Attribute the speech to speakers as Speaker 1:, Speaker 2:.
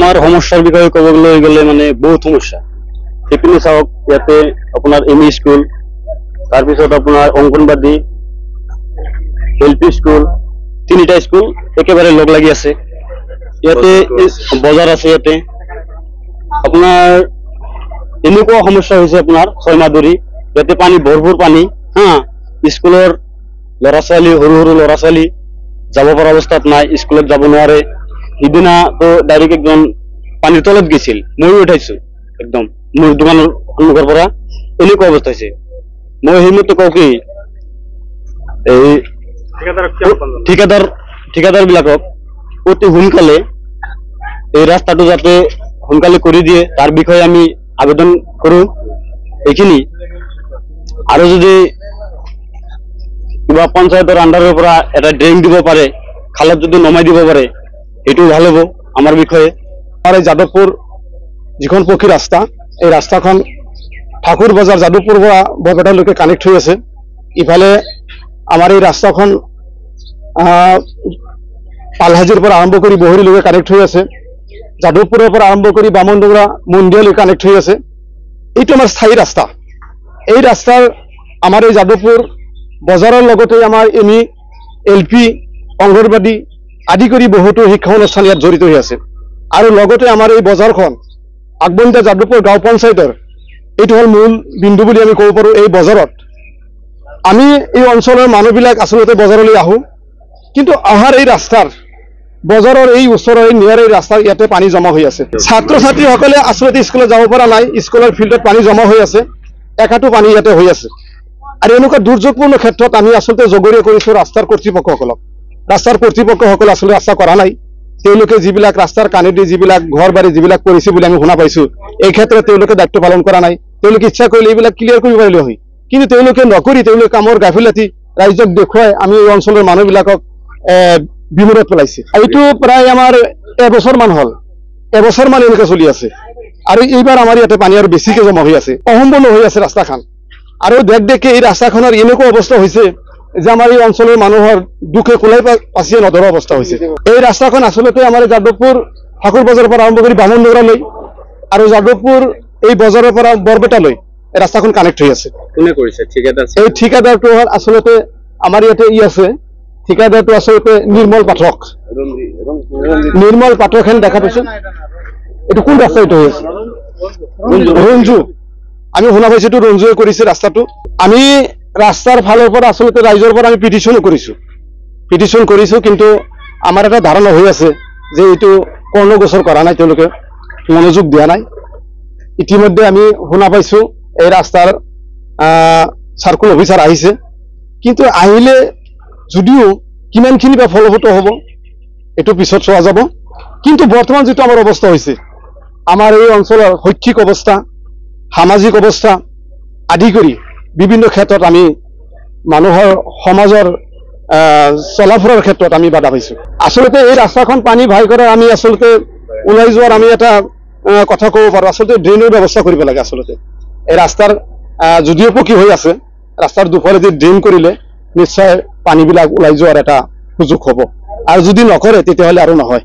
Speaker 1: আমার সমস্যার বিষয়ে ক'বলৈ গ'লে মানে বহুত সমস্যা। সেইপিনে চাওক, ইয়াতে আপোনাৰ এমই স্কুল, তাৰপিছত আপোনাৰ অংগনবাদী, এলপি স্কুল, তিনিটা স্কুল একেবাৰে লগ লাগি আছে। ইয়াতে বজাৰ আছে, ইয়াতে আপোনাৰ এনেকুৱা সমস্যা হৈছে আপোনাৰ 6 মাহ ধৰি। ইয়াতে পানী, ভৰপূৰ পানী হা। স্কুলৰ ল'ৰা ছোৱালী, সৰু সৰু ল'ৰা ছোৱালী যাব পৰা অৱস্থাত নাই, স্কুলত যাব নোৱাৰে। সিদিনা তো ডাইৰেক্ট একদম পানীৰ তলত গৈছিল, ময়ো উঠাইছো একদম মোৰ দোকানৰ সন্মুখৰ পৰা। এনেকুৱা অৱস্থা হৈছে। মই সেইমতে কওঁ কি, এই ঠিকাদাৰ বিলাকক অতি সোনকালে এই ৰাস্তাটো যাতে সোনকালে কৰি দিয়ে, তাৰ বিষয়ে আমি আবেদন কৰো। এইখিনি আৰু যদি কিবা পঞ্চায়তৰ আণ্ডাৰৰ পৰা এটা ড্ৰেইন দিব পাৰে, খালত যদি নমাই দিব পাৰে, এইটো ভাল হ'ব আমাৰ বিষয়ে।
Speaker 2: আমাৰ এই যাদৱপুৰ যিখন পকী ৰাস্তা, এই ৰাস্তাখন ঠাকুৰ বজাৰ যাদৱপুৰ পৰা বৰপেটালৈকে কানেক্ট হৈ আছে। ইফালে আমাৰ এই ৰাস্তাখন পালহাজিৰ পৰা আৰম্ভ কৰি বহৰীলৈকে কানেক্ট হৈ আছে। যাদৱপুৰৰ পৰা আৰম্ভ কৰি বামনডোংৰা মন্দিৰলৈকে কানেক্ট হৈ আছে। এইটো আমাৰ স্থায়ী ৰাস্তা। এই ৰাস্তাৰ আমাৰ এই যাদৱপুৰ বজাৰৰ লগতে আমাৰ এমই, এলপি, অংগনবাদী আদি কৰি বহুতো শিক্ষা অনুষ্ঠান ইয়াত জড়িত হৈ আছে। আৰু লগতে আমাৰ এই বজাৰখন আগবন্ধা যাদৱপুৰ গাঁও পঞ্চায়তৰ এইটো হ'ল মূল বিন্দু বুলি আমি ক'ব পাৰোঁ। এই বজাৰত আমি এই অঞ্চলৰ মানুহবিলাক আচলতে বজাৰলৈ আহোঁ, কিন্তু অহাৰ এই ৰাস্তাৰ বজাৰৰ এই ওচৰৰ এই নিয়াৰ এই ৰাস্তাৰ ইয়াতে পানী জমা হৈ আছে। ছাত্ৰ ছাত্ৰীসকলে আচলতে স্কুলত যাব পৰা নাই, স্কুলৰ ফিল্ডত পানী জমা হৈ আছে, একাটো পানী ইয়াতে হৈ আছে। আৰু এনেকুৱা দুৰ্যোগপূৰ্ণ ক্ষেত্ৰত আমি আচলতে জগৰীয়া কৰিছোঁ ৰাস্তাৰ কৰ্তৃপক্ষসকলক। ৰাস্তাৰ কৰ্তৃপক্ষসকলে আচলতে ৰাস্তা কৰা নাই। তেওঁলোকে যিবিলাক ৰাস্তাৰ কাণেদি যিবিলাক ঘৰ বাৰী যিবিলাক কৰিছে বুলি আমি শুনা পাইছোঁ, এই ক্ষেত্ৰত তেওঁলোকে দায়িত্ব পালন কৰা নাই। তেওঁলোকে ইচ্ছা কৰিলে এইবিলাক ক্লিয়াৰ কৰিব পাৰিলে হয়, কিন্তু তেওঁলোকে নকৰি তেওঁলোকে কামৰ গাফিলতি ৰাইজক দেখুৱাই আমি এই অঞ্চলৰ মানুহবিলাকক বিমোৰত পেলাইছে। এইটো প্ৰায় আমাৰ এবছৰমান হ'ল, এবছৰমান এনেকৈ চলি আছে। আৰু এইবাৰ আমাৰ ইয়াতে পানী আৰু বেছিকৈ জমা হৈ আছে, অসম্পূৰ্ণ হৈ আছে ৰাস্তাখন। আৰু দেখে এই ৰাস্তাখনৰ এনেকুৱা অৱস্থা হৈছে যে আমাৰ এই অঞ্চলৰ মানুহৰ দুখে কোলাই পাচিয়ে নধৰা অৱস্থা হৈছে। এই ৰাস্তাখন আচলতে আমাৰ যাদৱপুৰ ঠাকুৰ বজাৰৰ পৰা আৰম্ভ কৰি বামনডোংৰালৈ আৰু যাদৱপুৰ এই বজাৰৰ পৰা বৰপেটালৈ এই ৰাস্তাখন কানেক্ট হৈ আছে।
Speaker 1: কোনে কৰিছে? ঠিকাদাৰ? এই
Speaker 2: ঠিকাদাৰটো হ'ল আচলতে আমাৰ ইয়াতে আছে, ঠিকাদাৰটো আচলতে নিৰ্মল পাঠক। নিৰ্মল পাঠকহেন দেখা পাইছো। এইটো কোন ৰাস্তা এইটো হৈ আছে? ৰঞ্জু। আমি শুনা পাইছো এইটো ৰঞ্জুৱে কৰিছে ৰাস্তাটো। আমি ৰাস্তাৰ ফালৰ পৰা আচলতে ৰাইজৰ পৰা আমি পিটিশ্যন কৰিছো, কিন্তু আমাৰ এটা ধাৰণা হৈ আছে যে এইটো কৰ্ণগোচৰ কৰা নাই, তেওঁলোকে মনোযোগ দিয়া নাই। ইতিমধ্যে আমি শুনা পাইছো এই ৰাস্তাৰ চাৰ্কুল অফিচাৰ আহিছে, কিন্তু আহিলে যদিও কিমানখিনি বা ফলভূত হ'ব এইটো পিছত চোৱা যাব। কিন্তু বৰ্তমান যিটো আমাৰ অৱস্থা হৈছে, আমাৰ এই অঞ্চলৰ শৈক্ষিক অৱস্থা, সামাজিক অৱস্থা আদি কৰি বিভিন্ন ক্ষেত্ৰত আমি মানুহৰ সমাজৰ চলাফুৰাৰ ক্ষেত্ৰত আমি বাধা পাইছোঁ। আচলতে এই ৰাস্তাখন পানী ভাই কৰা আমি আচলতে ওলাই যোৱাৰ আমি এটা কথা ক'ব পাৰোঁ, আচলতে ড্ৰেইনৰ ব্যৱস্থা কৰিব লাগে। আচলতে এই ৰাস্তাৰ যদিও পকী হৈ আছে, ৰাস্তাৰ দুফালেদি ড্ৰেইন কৰিলে নিশ্চয় পানীবিলাক ওলাই যোৱাৰ এটা সুযোগ হ'ব, আৰু যদি নকৰে তেতিয়াহ'লে আৰু নহয়।